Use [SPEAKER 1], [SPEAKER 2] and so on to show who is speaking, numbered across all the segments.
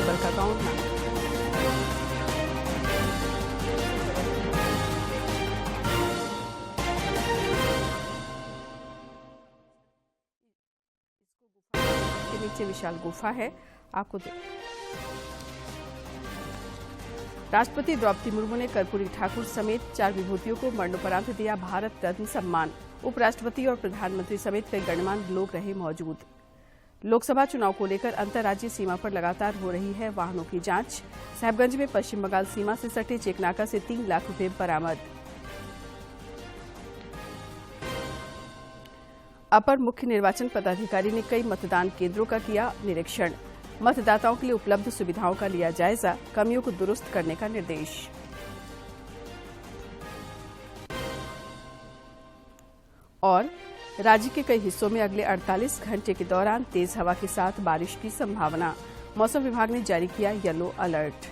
[SPEAKER 1] Number का account के नीचे विशाल गुफा है। आपको राष्ट्रपति द्रौपदी मुर्मू ने कर्पूरी ठाकुर समेत 4 विभूतियों को मरणोपरांत दिया भारत रत्न सम्मान। उपराष्ट्रपति और प्रधानमंत्री समेत कई गणमान्य लोग रहे मौजूद। लोकसभा चुनाव को लेकर अंतर्राज्यीय सीमा पर लगातार हो रही है वाहनों की जांच। साहिबगंज में पश्चिम बंगाल सीमा से सटे चेकनाका से 3 लाख रुपए बरामद। अपर मुख्य निर्वाचन पदाधिकारी ने कई मतदान केंद्रों का किया निरीक्षण। मतदाताओं के लिए उपलब्ध सुविधाओं का लिया जायजा, कमियों को दुरुस्त करने का निर्देश। और राज्य के कई हिस्सों में अगले 48 घंटे के दौरान तेज हवा के साथ बारिश की संभावना। मौसम विभाग ने जारी किया येलो अलर्ट।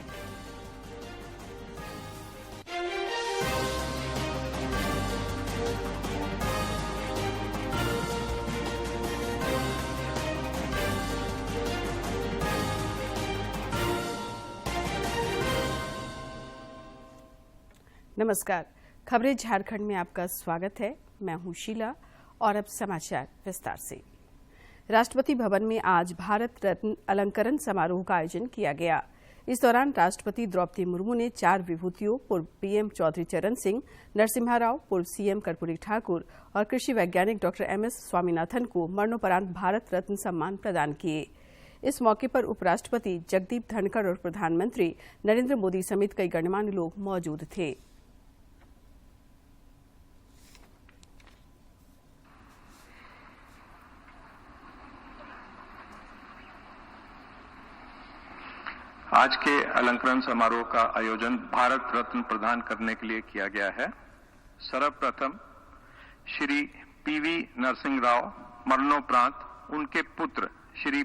[SPEAKER 1] नमस्कार, खबरें झारखंड में आपका स्वागत है। मैं हूं शीला और अब समाचार विस्तार से। राष्ट्रपति भवन में आज भारत रत्न अलंकरण समारोह का आयोजन किया गया। इस दौरान राष्ट्रपति द्रौपदी मुर्मू ने 4 विभूतियों पूर्व पीएम चौधरी चरण सिंह, नरसिम्हा राव, पूर्व सीएम कर्पूरी ठाकुर और कृषि वैज्ञानिक डॉ एमएस स्वामीनाथन को मरणोपरांत भारत रत्न सम्मान प्रदान किए। इस मौके पर उपराष्ट्रपति जगदीप धनखड़ और प्रधानमंत्री नरेंद्र मोदी समेत कई गणमान्य लोग मौजूद थे।
[SPEAKER 2] आज के अलंकरण समारोह का आयोजन भारत रत्न प्रदान करने के लिए किया गया है। सर्वप्रथम श्री पीवी नरसिंह राव मरणोपरांत उनके पुत्र श्री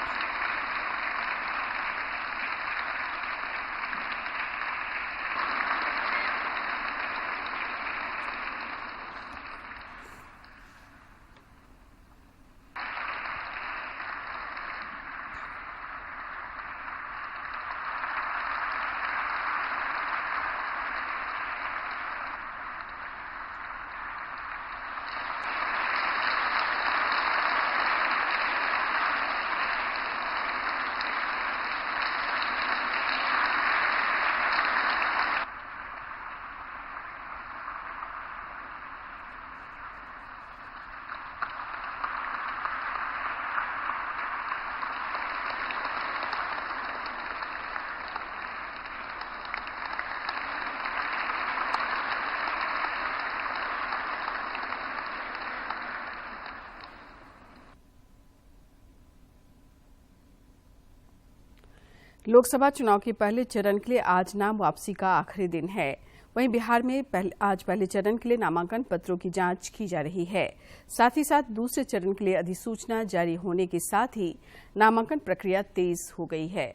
[SPEAKER 1] लोकसभा चुनाव के पहले चरण के लिए आज नाम वापसी का आखिरी दिन है। वहीं बिहार में आज पहले चरण के लिए नामांकन पत्रों की जांच की जा रही है। साथ ही साथ दूसरे चरण के लिए अधिसूचना जारी होने के साथ ही नामांकन प्रक्रिया तेज हो गई है।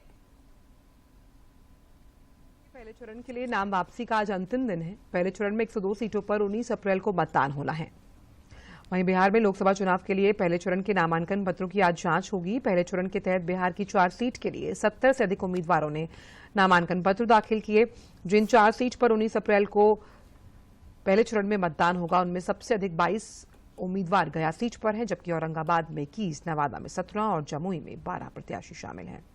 [SPEAKER 3] पहले चरण के लिए नाम वापसी का आज अंतिम दिन है। पहले चरण में 102 सीटों पर 19 अप्रैल को मतदान होना है। वहीं बिहार में लोकसभा चुनाव के लिए पहले चरण के नामांकन पत्रों की आज जांच होगी। पहले चरण के तहत बिहार की 4 सीट के लिए 70 से अधिक उम्मीदवारों ने नामांकन पत्र दाखिल किए। जिन 4 सीट पर 19 अप्रैल को पहले चरण में मतदान होगा, उनमें सबसे अधिक 22 उम्मीदवार गया सीट पर हैं, जबकि औरंगाबाद में 21, नवादा में 17 और जमुई में 12 प्रत्याशी शामिल हैं।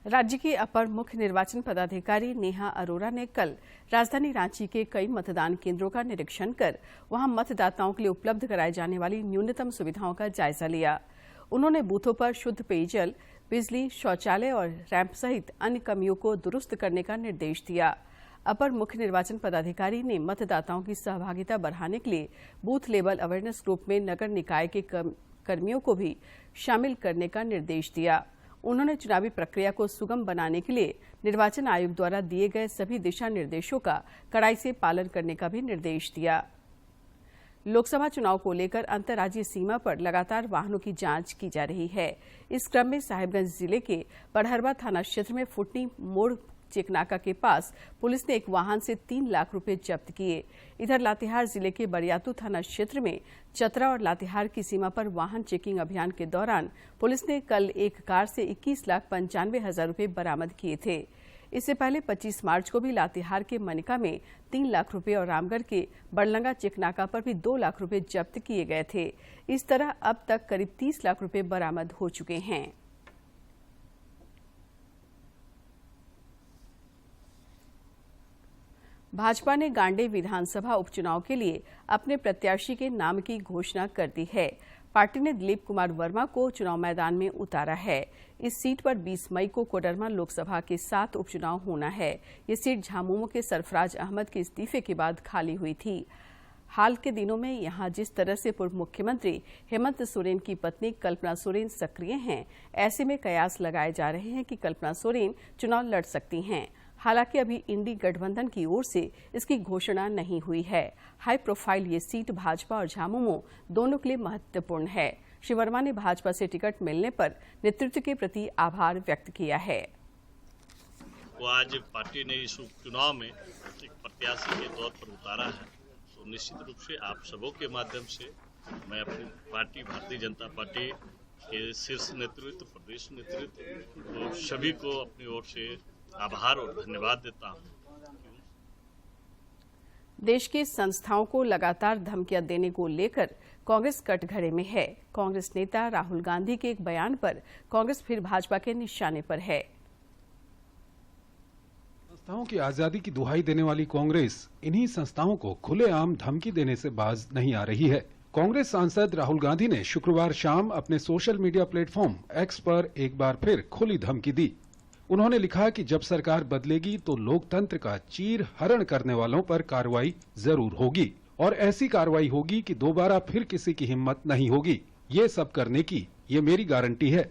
[SPEAKER 1] राज्य की अपर मुख्य निर्वाचन पदाधिकारी नेहा अरोरा ने कल राजधानी रांची के कई मतदान केंद्रों का निरीक्षण कर वहां मतदाताओं के लिए उपलब्ध कराई जाने वाली न्यूनतम सुविधाओं का जायजा लिया। उन्होंने बूथों पर शुद्ध पेयजल, बिजली, शौचालय और रैंप सहित अन्य कमियों को दुरुस्त करने का निर्देश दिया। अपर मुख्य निर्वाचन पदाधिकारी ने मतदाताओं की सहभागिता बढ़ाने के लिए बूथ लेवल अवेयरनेस ग्रुप में नगर निकाय के कर्मियों को भी शामिल करने का निर्देश दिया। उन्होंने चुनावी प्रक्रिया को सुगम बनाने के लिए निर्वाचन आयोग द्वारा दिए गए सभी दिशा निर्देशों का कड़ाई से पालन करने का भी निर्देश दिया। लोकसभा चुनाव को लेकर अंतर्राज्यीय सीमा पर लगातार वाहनों की जांच की जा रही है। इस क्रम में साहिबगंज जिले के पढ़हरवा थाना क्षेत्र में फुटनी मोड़ चेकनाका के पास पुलिस ने एक वाहन से 3 लाख रुपए जब्त किए। इधर लातेहार जिले के बरियातू थाना क्षेत्र में चतरा और लातेहार की सीमा पर वाहन चेकिंग अभियान के दौरान पुलिस ने कल एक कार से 21,95,000 रुपए बरामद किए थे। इससे पहले 25 मार्च को भी लातेहार के मनिका में 3 लाख रुपए और रामगढ़ के बड़लंगा चेकनाका पर भी 2 लाख रुपए जब्त किए गए थे। इस तरह अब तक करीब 30 लाख रुपए बरामद हो चुके हैं। भाजपा ने गांडेय विधानसभा उपचुनाव के लिए अपने प्रत्याशी के नाम की घोषणा कर दी है। पार्टी ने दिलीप कुमार वर्मा को चुनाव मैदान में उतारा है। इस सीट पर 20 मई को कोडरमा लोकसभा के 7 उपचुनाव होना है। ये सीट झामुमो के सरफराज अहमद के इस्तीफे के बाद खाली हुई थी। हाल के दिनों में यहां जिस तरह से पूर्व मुख्यमंत्री हेमंत सोरेन की पत्नी कल्पना सोरेन सक्रिय हैं, ऐसे में कयास लगाए जा रहे हैं कि कल्पना सोरेन चुनाव लड़ सकती हैं। हालांकि अभी इंडी गठबंधन की ओर से इसकी घोषणा नहीं हुई है। हाई प्रोफाइल ये सीट भाजपा और झामुमो दोनों के लिए महत्वपूर्ण है। श्री वर्मा ने भाजपा से टिकट मिलने पर नेतृत्व के प्रति आभार व्यक्त किया है।
[SPEAKER 4] वो आज पार्टी ने इस उपचुनाव में एक प्रत्याशी के तौर पर उतारा है, तो निश्चित रूप से आप सबों के माध्यम से मैं अपनी पार्टी भारतीय जनता पार्टी के शीर्ष नेतृत्व, प्रदेश नेतृत्व, तो सभी को अपनी ओर से आभार और धन्यवाद देता हूं।
[SPEAKER 1] देश की संस्थाओं को लगातार धमकियां देने को लेकर कांग्रेस कटघरे में है। कांग्रेस नेता राहुल गांधी के एक बयान पर कांग्रेस फिर भाजपा के निशाने पर है।
[SPEAKER 5] संस्थाओं की आजादी की दुहाई देने वाली कांग्रेस इन्हीं संस्थाओं को खुलेआम धमकी देने से बाज नहीं आ रही है। कांग्रेस सांसद राहुल गांधी ने शुक्रवार शाम अपने सोशल मीडिया प्लेटफॉर्म एक्स पर एक बार फिर खुली धमकी दी। उन्होंने लिखा कि जब सरकार बदलेगी तो लोकतंत्र का चीर हरण करने वालों पर कार्रवाई जरूर होगी और ऐसी कार्रवाई होगी कि दोबारा फिर किसी की हिम्मत नहीं होगी ये सब करने की, ये मेरी गारंटी है।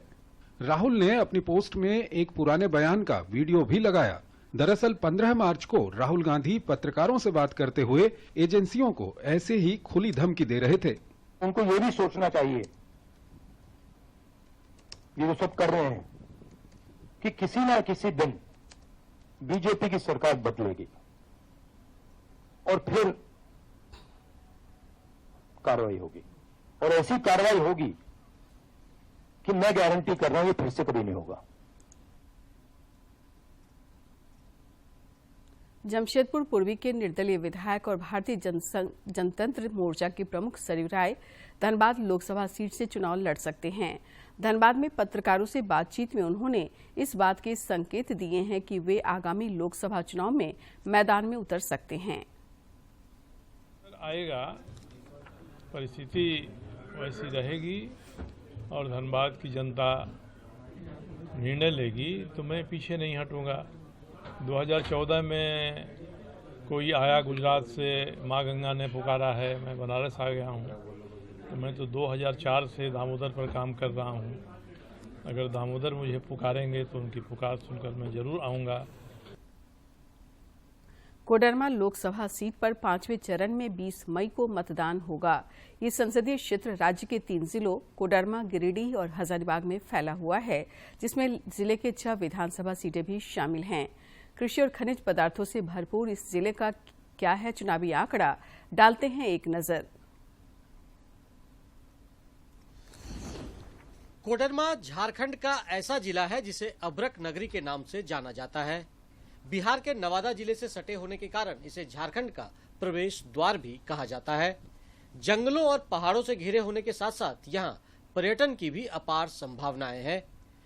[SPEAKER 5] राहुल ने अपनी पोस्ट में एक पुराने बयान का वीडियो भी लगाया। दरअसल 15 मार्च को राहुल गांधी पत्रकारों से बात करते हुए एजेंसियों को ऐसे ही खुली धमकी दे रहे थे।
[SPEAKER 6] उनको ये भी सोचना चाहिए, ये जो सब कर रहे हैं, कि किसी ना किसी दिन बीजेपी की सरकार बदलेगी और फिर कार्रवाई होगी, और ऐसी कार्रवाई होगी कि मैं गारंटी कर रहा हूं ये फिर से कभी नहीं होगा।
[SPEAKER 1] जमशेदपुर पूर्वी के निर्दलीय विधायक और भारतीय जनतंत्र मोर्चा के प्रमुख सरयू राय धनबाद लोकसभा सीट से चुनाव लड़ सकते हैं। धनबाद में पत्रकारों से बातचीत में उन्होंने इस बात के संकेत दिए हैं कि वे आगामी लोकसभा चुनाव में मैदान में उतर सकते हैं।
[SPEAKER 7] आएगा, परिस्थिति वैसी रहेगी और धनबाद की जनता निर्णय लेगी तो मैं पीछे नहीं हटूंगा। 2014 में कोई आया गुजरात से, माँ गंगा ने पुकारा है, मैं बनारस आ गया हूँ, तो मैं तो 2004 से दामोदर पर काम कर रहा हूँ। अगर दामोदर मुझे पुकारेंगे तो उनकी पुकार सुनकर मैं जरूर आऊँगा।
[SPEAKER 1] कोडरमा लोकसभा सीट पर 5वें चरण में 20 मई को मतदान होगा। ये संसदीय क्षेत्र राज्य के 3 जिलों कोडरमा, गिरिडीह और हजारीबाग में फैला हुआ है, जिसमें जिले के 6 विधानसभा सीटें भी शामिल हैं। कृषि और खनिज पदार्थों से भरपूर इस जिले का क्या है चुनावी आंकड़ा, डालते हैं एक नजर।
[SPEAKER 8] कोडरमा झारखंड का ऐसा जिला है जिसे अभ्रक नगरी के नाम से जाना जाता है। बिहार के नवादा जिले से सटे होने के कारण इसे झारखंड का प्रवेश द्वार भी कहा जाता है। जंगलों और पहाड़ों से घिरे होने के साथ साथ यहाँ पर्यटन की भी अपार संभावनाएं हैं।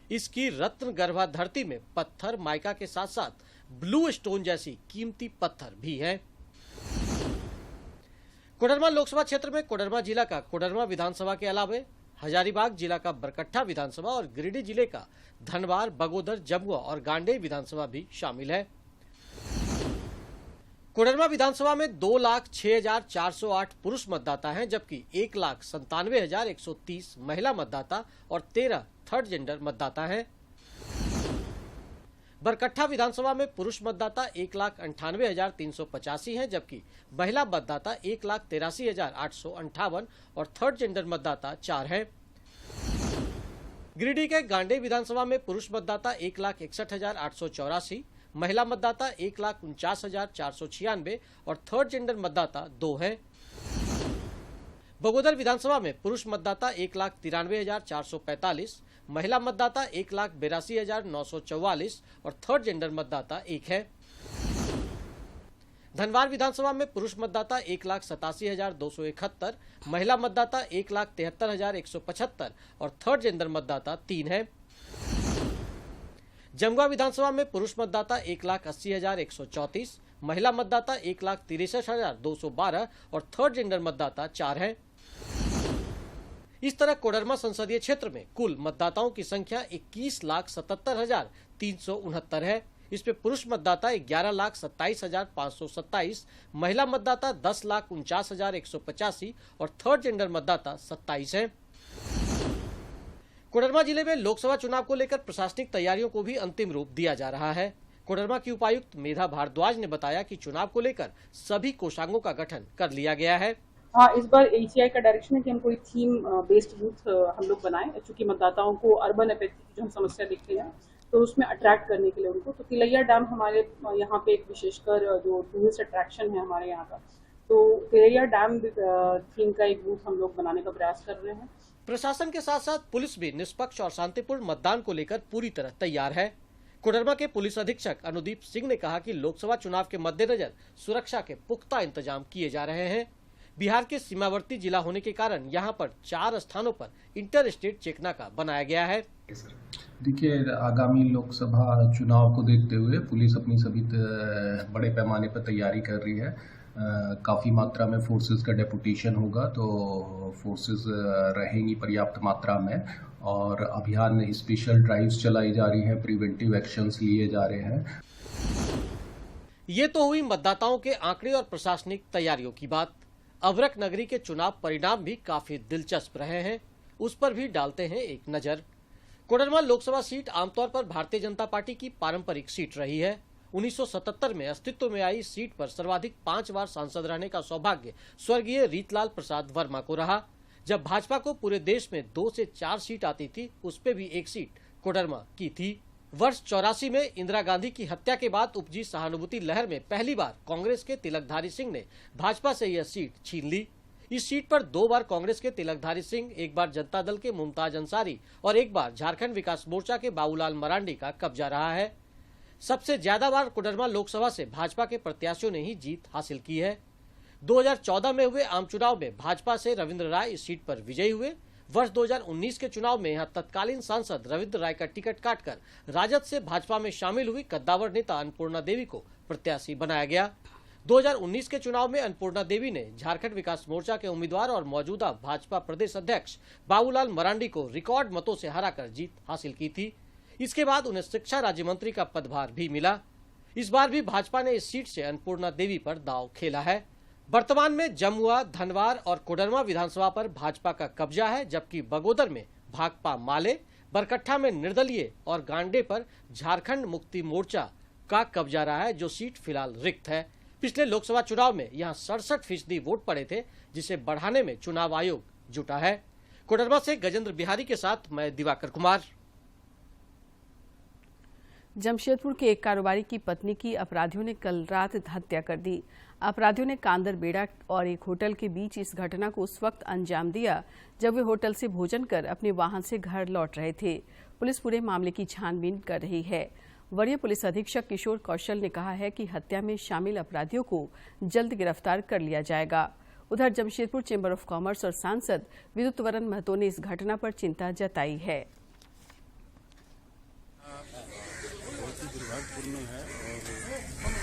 [SPEAKER 8] इसकी रत्न गर्भा धरती में पत्थर, माइका के साथ साथ ब्लू स्टोन जैसी कीमती पत्थर भी हैं। कोडरमा लोकसभा क्षेत्र में कोडरमा जिला का कोडरमा विधानसभा के अलावा हजारीबाग जिला का बरकट्ठा विधानसभा और गिरिडीह जिले का धनबार, बगोदर, जमुआ और गांडेय विधानसभा भी शामिल है। कोडरमा विधानसभा में 2,06,408 पुरुष मतदाता हैं, जबकि 1,97,130 महिला मतदाता और 13 थर्ड जेंडर मतदाता हैं। बरकट्ठा विधानसभा में पुरुष मतदाता 1,98,385 हैं, जबकि महिला मतदाता 1,83,858 और थर्ड जेंडर मतदाता 4 हैं। गिरिडीह के गांडेय विधानसभा में पुरुष मतदाता 1,61,884, महिला मतदाता 1,49,496 और थर्ड जेंडर मतदाता 2 हैं। बगोदर विधानसभा में पुरुष मतदाता 1,93,445, महिला मतदाता 1,82,944 और थर्ड जेंडर मतदाता 1 है। धनबाद विधानसभा में पुरुष मतदाता 1,87,271, महिला मतदाता 1,73,175 और थर्ड जेंडर मतदाता 3 है। जमुआ विधानसभा में पुरुष मतदाता 1,80,134, महिला मतदाता 1,63,212 और थर्ड जेंडर मतदाता 4 है। इस तरह कोडरमा संसदीय क्षेत्र में कुल मतदाताओं की संख्या 21,77,369 है। इसमें पुरुष मतदाता 11,27,527, महिला मतदाता 10,49,185 और थर्ड जेंडर मतदाता 27 है। कोडरमा जिले में लोकसभा चुनाव को लेकर प्रशासनिक तैयारियों को भी अंतिम रूप दिया जा रहा है। कोडरमा की उपायुक्त मेधा भारद्वाज ने बताया कि चुनाव को लेकर सभी कोषांगों का गठन कर लिया गया है।
[SPEAKER 9] हाँ, इस बार ACI का डायरेक्शन है कि हम कोई थीम बेस्ड बूथ हम लोग बनाएं, क्योंकि मतदाताओं को अर्बन अपैथी की जो हम समस्या देखते हैं तो उसमें अट्रैक्ट करने के लिए उनको, तो तिलैया डैम हमारे यहाँ पे एक विशेषकर जो टूरिस्ट अट्रैक्शन है हमारे यहाँ का, तो तिलैया डैम थीम का एक बूथ हम लोग बनाने का प्रयास कर रहे हैं।
[SPEAKER 8] प्रशासन के साथ साथ पुलिस भी निष्पक्ष और शांतिपूर्ण मतदान को लेकर पूरी तरह तैयार है। कोडरमा के पुलिस अधीक्षक अनुदीप सिंह ने कहा कि लोकसभा चुनाव के मद्देनजर सुरक्षा के पुख्ता इंतजाम किए जा रहे हैं। बिहार के सीमावर्ती जिला होने के कारण यहां पर 4 स्थानों पर इंटर स्टेट चेक नाका बनाया गया है।
[SPEAKER 10] देखिए, आगामी लोकसभा चुनाव को देखते हुए पुलिस अपनी सभी बड़े पैमाने पर तैयारी कर रही है। काफ़ी मात्रा में फोर्सेस का डेपुटेशन होगा, तो फोर्सेस रहेंगी पर्याप्त मात्रा में, और अभियान स्पेशल ड्राइव्स चलाई जा रही हैं, प्रिवेंटिव एक्शंस लिए जा रहे हैं।
[SPEAKER 8] ये तो हुई मतदाताओं के आंकड़े और प्रशासनिक तैयारियों की बात। अभ्रक नगरी के चुनाव परिणाम भी काफी दिलचस्प रहे हैं, उस पर भी डालते हैं एक नजर। कोडरमा लोकसभा सीट आमतौर पर भारतीय जनता पार्टी की पारंपरिक सीट रही है। 1977 में अस्तित्व में आई सीट पर सर्वाधिक 5 बार सांसद रहने का सौभाग्य स्वर्गीय रीतलाल प्रसाद वर्मा को रहा। जब भाजपा को पूरे देश में 2 से 4 सीट आती थी, उस पे भी एक सीट कोडरमा की थी। वर्ष 84 में इंदिरा गांधी की हत्या के बाद उपजी सहानुभूति लहर में पहली बार कांग्रेस के तिलकधारी सिंह ने भाजपा से यह सीट छीन ली। इस सीट पर 2 बार कांग्रेस के तिलकधारी सिंह, एक बार जनता दल के मुमताज अंसारी और एक बार झारखंड विकास मोर्चा के बाबूलाल मरांडी का कब्जा रहा है। सबसे ज्यादा बार कोडरमा लोकसभा से भाजपा के प्रत्याशियों ने ही जीत हासिल की है। 2014 में हुए आम चुनाव में भाजपा से रविंद्र राय इस सीट पर विजयी हुए। वर्ष 2019 के चुनाव में यहां तत्कालीन सांसद रविंद्र राय का टिकट काटकर राजद से भाजपा में शामिल हुई कद्दावर नेता अन्नपूर्णा देवी को प्रत्याशी बनाया गया। 2019 के चुनाव में अन्नपूर्णा देवी ने झारखंड विकास मोर्चा के उम्मीदवार और मौजूदा भाजपा प्रदेश अध्यक्ष बाबूलाल मरांडी को रिकॉर्ड मतों से हराकर जीत हासिल की थी। इसके बाद उन्हें शिक्षा राज्य मंत्री का पदभार भी मिला। इस बार भी भाजपा ने इस सीट से अन्नपूर्णा देवी पर दांव खेला है। वर्तमान में जमुआ, धनबाद और कोडरमा विधानसभा पर भाजपा का कब्जा है, जबकि बगोदर में भाकपा माले, बरकट्ठा में निर्दलीय और गांडे पर झारखंड मुक्ति मोर्चा का कब्जा रहा है, जो सीट फिलहाल रिक्त है। पिछले लोकसभा चुनाव में यहां 67% वोट पड़े थे, जिसे बढ़ाने में चुनाव आयोग जुटा है। कोडरमा से गजेंद्र बिहारी के साथ मैं दिवाकर कुमार।
[SPEAKER 1] जमशेदपुर के एक कारोबारी की पत्नी की अपराधियों ने कल रात हत्या कर दी। अपराधियों ने कांदर बेड़ा और एक होटल के बीच इस घटना को उस वक्त अंजाम दिया जब वे होटल से भोजन कर अपने वाहन से घर लौट रहे थे। पुलिस पूरे मामले की छानबीन कर रही है। वरीय पुलिस अधीक्षक किशोर कौशल ने कहा है कि हत्या में शामिल अपराधियों को जल्द गिरफ्तार कर लिया जाएगा। उधर जमशेदपुर चेंबर ऑफ कॉमर्स और सांसद विद्युत वरण महतो ने इस घटना पर चिंता जताई है।
[SPEAKER 11] दुर्भाग्यपूर्ण है और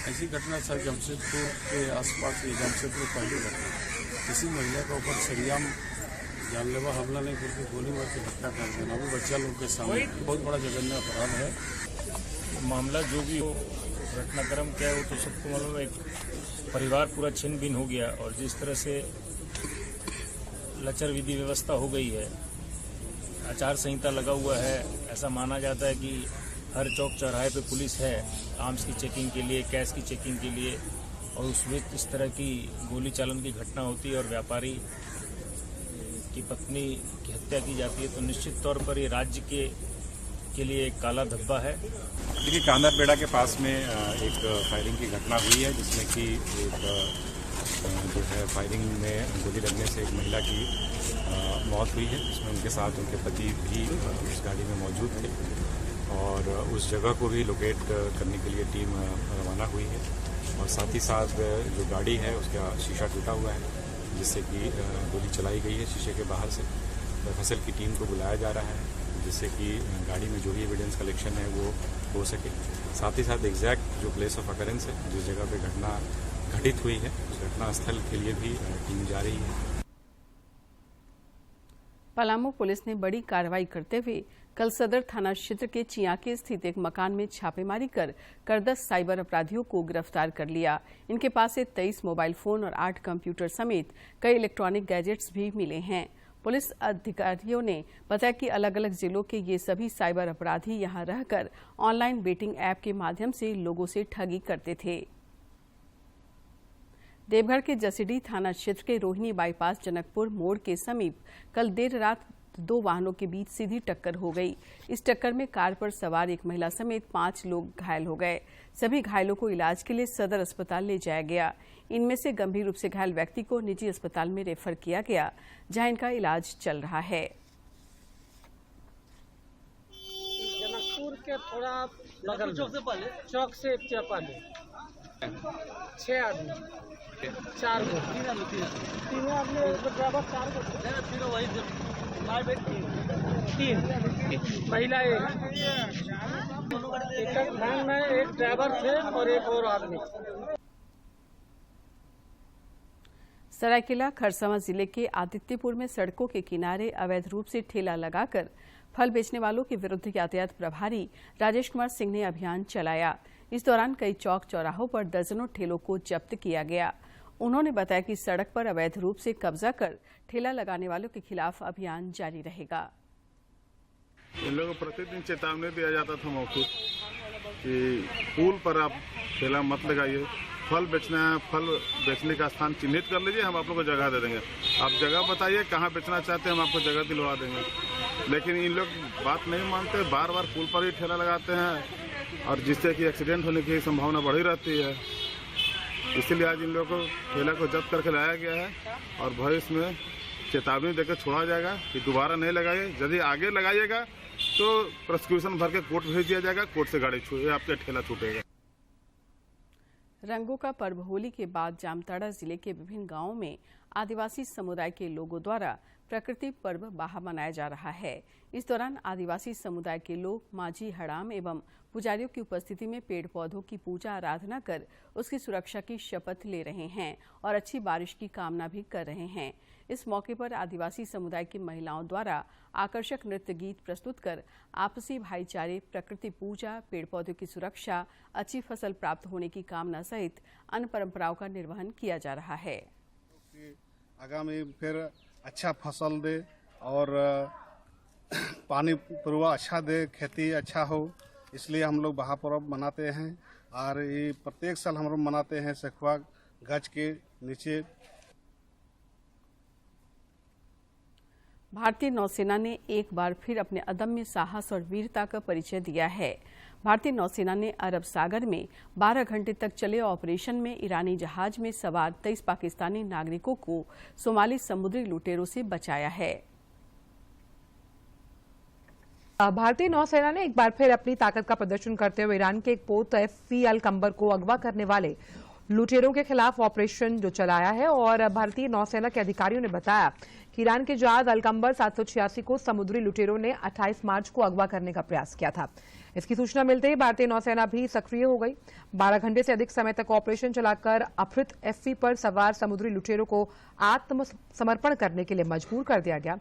[SPEAKER 11] ऐसी घटना सर जमशेदपुर के आसपास ही जमशेदपुर पहली घटना किसी महिला के ऊपर सरियाम जानलेवा हमला नहीं करके गोली मार के हत्या कर देना भी बच्चा लोग के सामने बहुत बड़ा जघन्य अपराध है।
[SPEAKER 12] मामला जो भी हो, घटनाक्रम क्या है वो तो सबको मालूम है। एक परिवार पूरा छिन्न भिन्न हो गया और जिस तरह से लचर विधि व्यवस्था हो गई है, आचार संहिता लगा हुआ है, ऐसा माना जाता है कि हर चौक चौराहे पे पुलिस है आर्म्स की चेकिंग के लिए, कैश की चेकिंग के लिए, और उसमें इस तरह की गोली चालन की घटना होती है और व्यापारी की पत्नी की हत्या की जाती है, तो निश्चित तौर पर ये राज्य के के लिए एक काला धब्बा है।
[SPEAKER 13] देखिए, कांदरबेड़ा के पास में एक फायरिंग की घटना हुई है, जिसमें कि एक जो है फायरिंग में गोली लगने से एक महिला की मौत हुई है, जिसमें उनके साथ उनके पति भी उस गाड़ी में मौजूद थे और उस जगह को भी लोकेट करने के लिए टीम रवाना हुई है और साथ ही साथ जो गाड़ी है उसका शीशा टूटा हुआ है, जिससे कि गोली चलाई गई है शीशे के बाहर से। फसल की टीम को बुलाया जा रहा है, जिससे कि गाड़ी में जो भी एविडेंस कलेक्शन है वो हो सके। साथ ही साथ एग्जैक्ट जो प्लेस ऑफ अकरेंस है, जिस जगह पे घटना घटित हुई है, उस घटना स्थल के लिए भी टीम जा रही है।
[SPEAKER 1] पलामू पुलिस ने बड़ी कार्रवाई करते हुए कल सदर थाना क्षेत्र के चियाके स्थित एक मकान में छापेमारी कर 10 साइबर अपराधियों को गिरफ्तार कर लिया। इनके पास से 23 मोबाइल फोन और 8 कंप्यूटर समेत कई इलेक्ट्रॉनिक गैजेट्स भी मिले हैं। पुलिस अधिकारियों ने बताया कि अलग अलग जिलों के ये सभी साइबर अपराधी यहां रहकर ऑनलाइन बेटिंग ऐप के माध्यम से लोगों से ठगी करते थे। देवघर के जसीडीह थाना क्षेत्र के रोहिणी बाईपास जनकपुर मोड़ के समीप कल देर रात 2 वाहनों के बीच सीधी टक्कर हो गई। इस टक्कर में कार पर सवार एक महिला समेत 5 लोग घायल हो गए। सभी घायलों को इलाज के लिए सदर अस्पताल ले जाया गया। इनमें से गंभीर रूप से घायल व्यक्ति को निजी अस्पताल में रेफर किया गया, जहां इनका इलाज चल रहा है।
[SPEAKER 14] जनकपुर के थोड़ा चौक से पहले 6 आदमी 4 गो, तीनों आदमी ड्राइवर 4 गो, तीनों वही 3 महिला, एक वैन में एक ड्राइवर थे और एक और आदमी।
[SPEAKER 1] सरायकेला खरसावां जिले के आदित्यपुर में सड़कों के किनारे अवैध रूप से ठेला लगाकर फल बेचने वालों के विरुद्ध यातायात प्रभारी राजेश कुमार सिंह ने अभियान चलाया। इस दौरान कई चौक चौराहों पर दर्जनों ठेलों को जब्त किया गया। उन्होंने बताया कि सड़क पर अवैध रूप से कब्जा कर ठेला लगाने वालों के खिलाफ अभियान जारी रहेगा।
[SPEAKER 15] इन लोगों को प्रतिदिन चेतावनी दिया जाता था मौखिक कि पुल पर आप ठेला मत लगाइए, फल बेचना है, फल बेचने का स्थान चिन्हित कर लीजिए, हम आप लोग को जगह दे देंगे, आप जगह बताइए कहाँ बेचना चाहते हैं, हम आपको जगह दिलवा देंगे। लेकिन इन लोग बात नहीं मानते, बार बार पुल पर ही ठेला लगाते हैं और जिससे कि एक्सीडेंट होने की संभावना बढ़ी रहती है। इसीलिए आज इन लोगों को ठेला को जब्त करके लाया गया है और भविष्य में चेतावनी देकर छोड़ा जाएगा कि दोबारा नहीं लगाइए। यदि आगे लगाइएगा तो प्रोसिक्यूशन भर के कोर्ट भेज दिया जाएगा, कोर्ट से गाड़ी आपका ठेला छूटेगा।
[SPEAKER 1] रंगों का पर्व होली के बाद जामताड़ा जिले के विभिन्न गांवों में आदिवासी समुदाय के लोगों द्वारा प्रकृति पर्व बाहा मनाया जा रहा है। इस दौरान आदिवासी समुदाय के लोग माझी, हड़ाम एवं पुजारियों की उपस्थिति में पेड़ पौधों की पूजा आराधना कर उसकी सुरक्षा की शपथ ले रहे हैं और अच्छी बारिश की कामना भी कर रहे हैं। इस मौके पर आदिवासी समुदाय की महिलाओं द्वारा आकर्षक नृत्य गीत प्रस्तुत कर आपसी भाईचारे, प्रकृति पूजा, पेड़ पौधों की सुरक्षा, अच्छी फसल प्राप्त होने की कामना सहित अन्य परंपराओं का निर्वहन किया जा रहा है।
[SPEAKER 16] आगामी फिर अच्छा फसल दे और पानी पूर्वा अच्छा दे, खेती अच्छा हो, इसलिए हम लोग बाहा पर्व मनाते हैं। और ये प्रत्येक साल हम लोग मनाते हैं सखुआ गज के नीचे।
[SPEAKER 1] भारतीय नौसेना ने एक बार फिर अपने अदम्य साहस और वीरता का परिचय दिया है। भारतीय नौसेना ने अरब सागर में 12 घंटे तक चले ऑपरेशन में ईरानी जहाज में सवार 23 पाकिस्तानी नागरिकों को सोमाली समुद्री लुटेरों से बचाया है।
[SPEAKER 3] भारतीय नौसेना ने एक बार फिर अपनी ताकत का प्रदर्शन करते हुए ईरान के एक पोत एफवी अल कंबर को अगवा करने वाले लुटेरों के खिलाफ ऑपरेशन जो चलाया है। और भारतीय नौसेना के अधिकारियों ने बताया कि ईरान के जहाज अल कंबर 786 को समुद्री लुटेरों ने 28 मार्च को अगवा करने का प्रयास किया था। इसकी सूचना मिलते ही भारतीय नौसेना भी सक्रिय हो गई। 12 घंटे से अधिक समय तक ऑपरेशन चलाकर अपहृत एफवी पर सवार समुद्री लुटेरों को आत्मसमर्पण करने के लिए मजबूर कर दिया गया।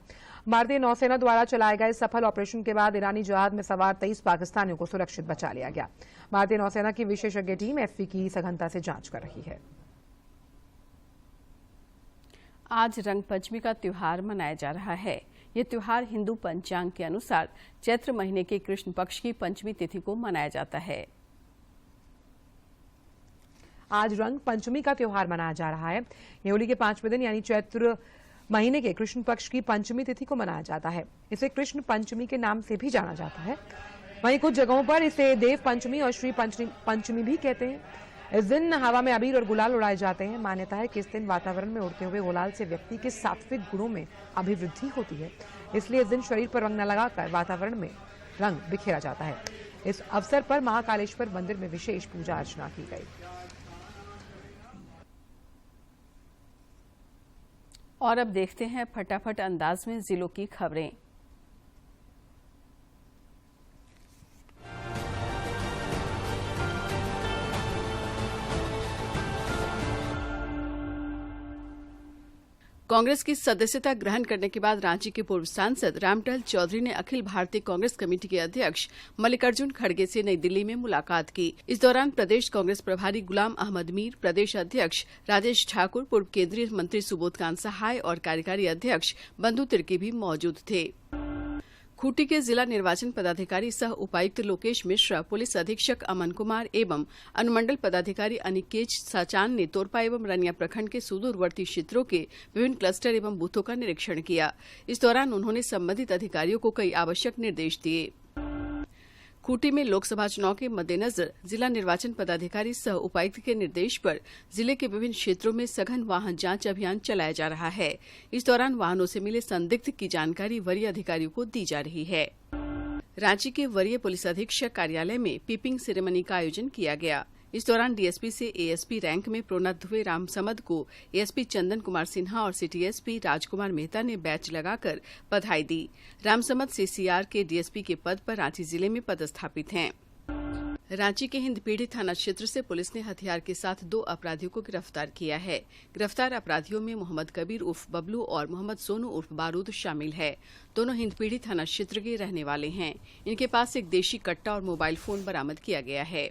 [SPEAKER 3] भारतीय नौसेना द्वारा चलाए गए सफल ऑपरेशन के बाद ईरानी जहाज में सवार 23 पाकिस्तानियों को सुरक्षित बचा लिया गया। भारतीय नौसेना की विशेषज्ञ टीम एफवी की सघनता से जांच कर रही है।
[SPEAKER 1] आज रंग पंचमी का त्योहार मनाया जा रहा है। ये त्योहार हिंदू पंचांग के अनुसार चैत्र महीने के कृष्ण पक्ष की पंचमी तिथि को मनाया जाता है।
[SPEAKER 3] आज रंग पंचमी का त्योहार मनाया जा रहा है। ये होली के 5वें दिन यानी चैत्र महीने के कृष्ण पक्ष की पंचमी तिथि को मनाया जाता है। इसे कृष्ण पंचमी के नाम से भी जाना जाता है। वहीं कुछ जगहों पर इसे देव पंचमी और श्री पंचमी भी कहते हैं। इस दिन हवा में अबीर और गुलाल उड़ाए जाते हैं। मान्यता है कि इस दिन वातावरण में उड़ते हुए गुलाल से व्यक्ति के सात्विक गुणों में अभिवृद्धि होती है, इसलिए इस दिन शरीर पर रंग न लगाकर वातावरण में रंग बिखेरा जाता है। इस अवसर पर महाकालेश्वर मंदिर में विशेष पूजा अर्चना की गई।
[SPEAKER 1] और अब देखते हैं फटाफट अंदाज में जिलों की खबरें। कांग्रेस की सदस्यता ग्रहण करने के बाद रांची के पूर्व सांसद रामटहल चौधरी ने अखिल भारतीय कांग्रेस कमेटी के अध्यक्ष मल्लिकार्जुन खड़गे से नई दिल्ली में मुलाकात की। इस दौरान प्रदेश कांग्रेस प्रभारी गुलाम अहमद मीर, प्रदेश अध्यक्ष राजेश ठाकुर, पूर्व केंद्रीय मंत्री सुबोध कांत सहाय और कार्यकारी अध्यक्ष बंधु तिर्की भी मौजूद थे। खूंटी के जिला निर्वाचन पदाधिकारी सह उपायुक्त लोकेश मिश्रा, पुलिस अधीक्षक अमन कुमार एवं अनुमंडल पदाधिकारी अनिकेत साचान ने तोरपा एवं रनिया प्रखंड के सुदूरवर्ती क्षेत्रों के विभिन्न क्लस्टर एवं बूथों का निरीक्षण किया। इस दौरान उन्होंने संबंधित अधिकारियों को कई आवश्यक निर्देश दिए। खूंटी में लोकसभा चुनाव के मद्देनजर जिला निर्वाचन पदाधिकारी सह उपायुक्त के निर्देश पर जिले के विभिन्न क्षेत्रों में सघन वाहन जांच अभियान चलाया जा रहा है। इस दौरान वाहनों से मिले संदिग्ध की जानकारी वरीय अधिकारियों को दी जा रही है। रांची के वरीय पुलिस अधीक्षक कार्यालय में पीपिंग सेरेमनी का आयोजन किया गया। इस दौरान डीएसपी से एएसपी रैंक में प्रोन्नत हुए रामसमद को एएसपी चंदन कुमार सिन्हा और सिटी एसपी राजकुमार मेहता ने बैच लगाकर बधाई दी। रामसमद सीसीआर के डीएसपी के पद पर रांची जिले में पदस्थापित हैं। रांची के हिंदपीढ़ी थाना क्षेत्र से पुलिस ने हथियार के साथ 2 अपराधियों को गिरफ्तार किया है। गिरफ्तार अपराधियों में मोहम्मद कबीर उर्फ बबलू और मोहम्मद सोनू उर्फ बारूद शामिल है। दोनों हिंदपीढ़ी थाना क्षेत्र के रहने वाले हैं। इनके पास एक देशी कट्टा और मोबाइल फोन बरामद किया गया है।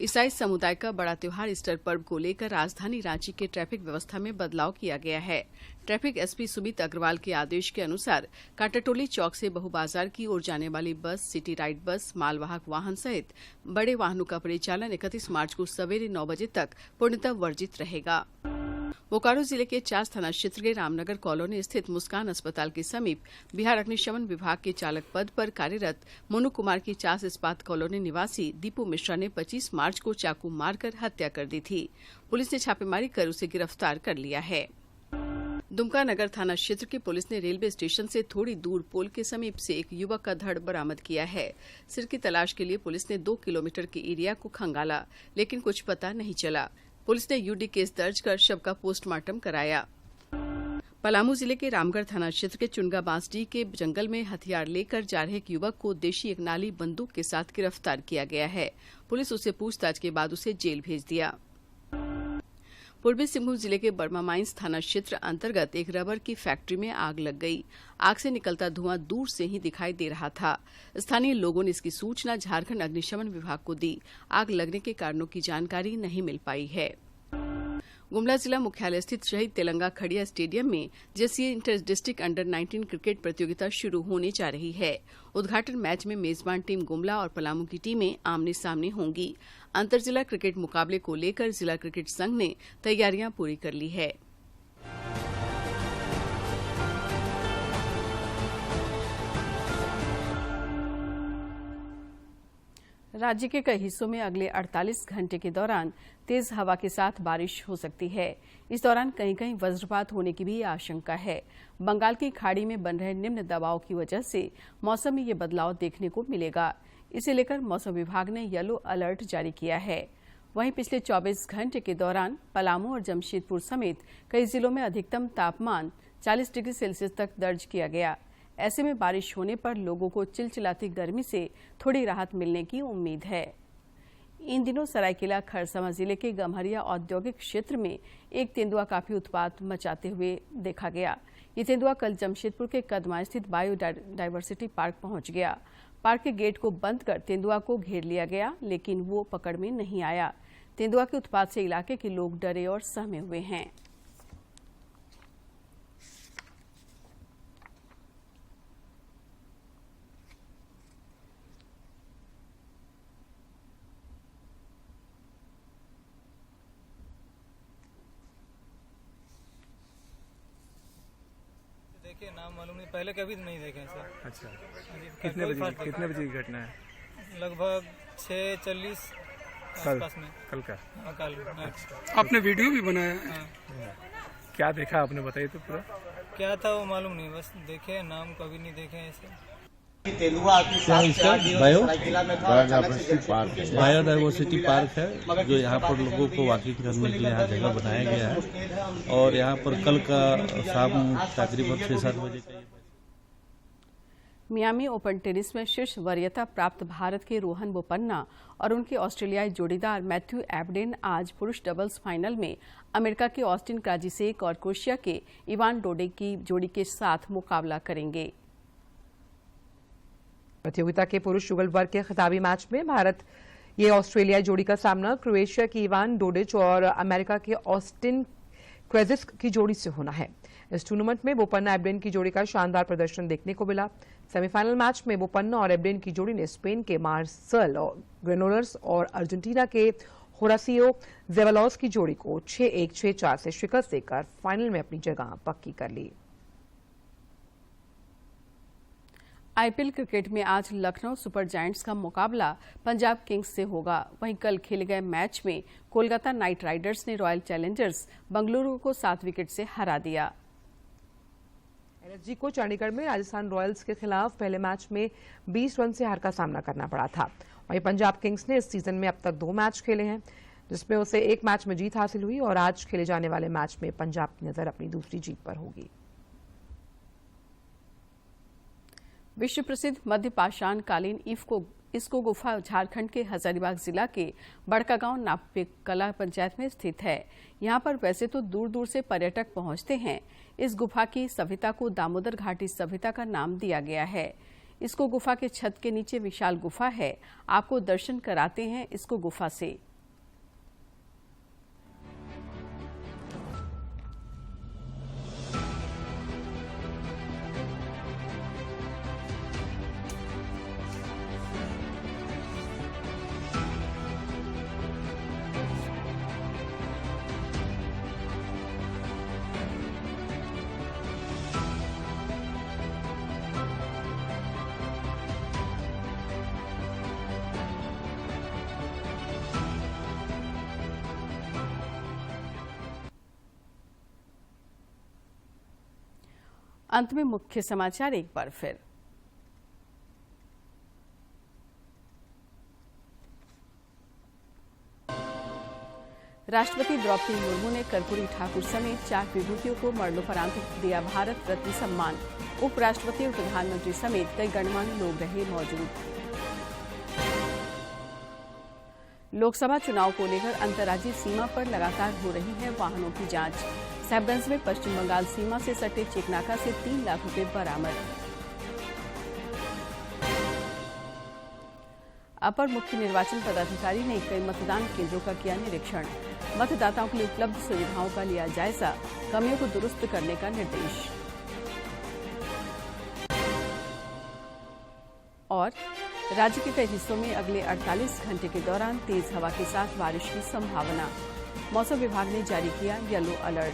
[SPEAKER 1] ईसाई समुदाय का बड़ा त्योहार ईस्टर पर्व को लेकर राजधानी रांची के ट्रैफिक व्यवस्था में बदलाव किया गया है। ट्रैफिक एसपी सुमित अग्रवाल के आदेश के अनुसार कांटाटोली चौक से बहु बाजार की ओर जाने वाली बस, सिटी राइड बस, मालवाहक वाहन सहित बड़े वाहनों का परिचालन 31 मार्च को सवेरे 9 बजे तक पूर्णतः वर्जित रहेगा। बोकारो जिले के चास थाना क्षेत्र के रामनगर कॉलोनी स्थित मुस्कान अस्पताल के समीप बिहार अग्निशमन विभाग के चालक पद पर कार्यरत मोनू कुमार की चास इस्पात कॉलोनी निवासी दीपू मिश्रा ने 25 मार्च को चाकू मारकर हत्या कर दी थी। पुलिस ने छापेमारी कर उसे गिरफ्तार कर लिया है। दुमका नगर थाना क्षेत्र की पुलिस ने रेलवे स्टेशन से थोड़ी दूर पोल के समीप से एक युवक का धड़ बरामद किया है। सिर की तलाश के लिए पुलिस ने 2 किलोमीटर के एरिया को खंगाला, लेकिन कुछ पता नहीं चला। पुलिस ने यूडी केस दर्ज कर शव का पोस्टमार्टम कराया। पलामू जिले के रामगढ़ थाना क्षेत्र के चुनगा बांसडीह के जंगल में हथियार लेकर जा रहे एक युवक को देशी एक नाली बंदूक के साथ गिरफ्तार किया गया है। पुलिस उसे पूछताछ के बाद उसे जेल भेज दिया। पूर्वी सिंहभूम जिले के बर्मा माइंस थाना क्षेत्र अंतर्गत एक रबर की फैक्ट्री में आग लग गई। आग से निकलता धुआं दूर से ही दिखाई दे रहा था। स्थानीय लोगों ने इसकी सूचना झारखंड अग्निशमन विभाग को दी। आग लगने के कारणों की जानकारी नहीं मिल पाई है। गुमला जिला मुख्यालय स्थित शहीद तेलंगा खड़िया स्टेडियम में JCA inter district under 19 cricket प्रतियोगिता शुरू होने जा रही है। उद्घाटन मैच में मेजबान टीम गुमला और पलामू की टीमें आमने सामने होंगी। अंतर जिला क्रिकेट मुकाबले को लेकर जिला क्रिकेट संघ ने तैयारियां पूरी कर ली है। राज्य के कई हिस्सों में अगले 48 घंटे के दौरान तेज हवा के साथ बारिश हो सकती है। इस दौरान कहीं कहीं वज्रपात होने की भी आशंका है। बंगाल की खाड़ी में बन रहे निम्न दबाव की वजह से मौसम में ये बदलाव देखने को मिलेगा। इसे लेकर मौसम विभाग ने येलो अलर्ट जारी किया है। वहीं पिछले 24 घंटे के दौरान पलामू और जमशेदपुर समेत कई जिलों में अधिकतम तापमान 40 डिग्री सेल्सियस तक दर्ज किया गया। ऐसे में बारिश होने पर लोगों को चिलचिलाती गर्मी से थोड़ी राहत मिलने की उम्मीद है। इन दिनों सरायकेला खरसावां जिले के गम्हरिया औद्योगिक क्षेत्र में एक तेंदुआ काफी उत्पात मचाते हुए देखा गया। ये तेंदुआ कल जमशेदपुर के कदमा स्थित बायोडायवर्सिटी पार्क पहुंच गया। पार्क के गेट को बंद कर तेंदुआ को घेर लिया गया, लेकिन वो पकड़ में नहीं आया। तेंदुआ के उत्पात से इलाके के लोग डरे और सहमे हुए हैं।
[SPEAKER 17] देखिए नाम मालूम नहीं, पहले कभी नहीं देखे सर।
[SPEAKER 18] अच्छा, कितने बजे की घटना है?
[SPEAKER 17] लगभग 6:40 आसपास में।
[SPEAKER 18] कल का?
[SPEAKER 17] हाँ, कल।
[SPEAKER 18] आपने वीडियो भी बनाया है? क्या देखा आपने, बताइए तो पूरा।
[SPEAKER 17] क्या था वो मालूम नहीं, बस देखे नाम कभी नहीं देखे ऐसे।
[SPEAKER 19] बायोडाइवर्सिटी पार्क है जो यहाँ पर लोगों को वॉकिंग करने के लिए यहाँ जगह बनाया गया है और यहाँ पर कल का शाम तकरीबन 6-7 बजे का।
[SPEAKER 1] मियामी ओपन टेनिस में शीर्ष वरीयता प्राप्त भारत के रोहन बोपन्ना और उनके ऑस्ट्रेलियाई जोड़ीदार मैथ्यू एबडेन आज पुरुष डबल्स फाइनल में अमेरिका के ऑस्टिन क्राजिसेक और क्रोएशिया के इवान डोडिग की जोड़ी के साथ मुकाबला करेंगे।
[SPEAKER 3] प्रतियोगिता के पुरुष युगल वर्ग के खिताबी मैच में भारत ये ऑस्ट्रेलियाई जोड़ी का सामना क्रोएशिया की इवान डोडिच और अमेरिका के ऑस्टिन क्राजिसेक की जोड़ी से होना है। इस टूर्नामेंट में बोपन्ना एबडेन की जोड़ी का शानदार प्रदर्शन देखने को मिला। सेमीफाइनल मैच में बोपन्ना और एबडेन की जोड़ी ने स्पेन के मार्सेल और ग्रेनोलर्स और अर्जेंटीना के होरासियो जेवालोस की जोड़ी को 6-1, 6-4 से शिकस्त देकर फाइनल में अपनी जगह पक्की कर ली।
[SPEAKER 1] आईपीएल क्रिकेट में आज लखनऊ सुपर जायंट्स का मुकाबला पंजाब किंग्स से होगा। वहीं कल खेले गए मैच में कोलकाता नाइट राइडर्स ने रॉयल चैलेंजर्स बंगलुरु को 7 विकेट से हरा दिया।
[SPEAKER 3] एलएसजी को चंडीगढ़ में राजस्थान रॉयल्स के खिलाफ पहले मैच में 20 रन से हार का सामना करना पड़ा था। वहीं पंजाब किंग्स ने इस सीजन में अब तक 2 मैच खेले हैं, जिसमें उसे 1 मैच में जीत हासिल हुई और आज खेले जाने वाले मैच में पंजाब की नजर अपनी दूसरी जीत पर होगी।
[SPEAKER 1] विश्व प्रसिद्ध मध्य पाषाण कालीन इसको गुफा झारखंड के हजारीबाग जिला के बड़कागांव नाप्य कला पंचायत में स्थित है। यहाँ पर वैसे तो दूर दूर से पर्यटक पहुँचते हैं। इस गुफा की सभ्यता को दामोदर घाटी सभ्यता का नाम दिया गया है। इसको गुफा के छत के नीचे विशाल गुफा है। आपको दर्शन कराते हैं इसको गुफा से। अंत में मुख्य समाचार एक बार फिर। राष्ट्रपति द्रौपदी मुर्मू ने कर्पूरी ठाकुर समेत 4 विभूतियों को मरणोपरांत दिया भारत रत्न सम्मान। उपराष्ट्रपति और प्रधानमंत्री समेत कई गणमान्य लोग रहे मौजूद। लोकसभा चुनाव को लेकर अंतर्राज्यीय सीमा पर लगातार हो रही है वाहनों की जांच। साहिबगंज में पश्चिम बंगाल सीमा से सटे चेकनाका से 3 लाख रुपए बरामद। अपर मुख्य निर्वाचन पदाधिकारी ने कई मतदान केंद्रों का किया निरीक्षण। मतदाताओं के लिए उपलब्ध सुविधाओं का लिया जायजा। कमियों को दुरुस्त करने का निर्देश। और राज्य के कई हिस्सों में अगले 48 घंटे के दौरान तेज हवा के साथ बारिश की संभावना। मौसम विभाग ने जारी किया येलो अलर्ट।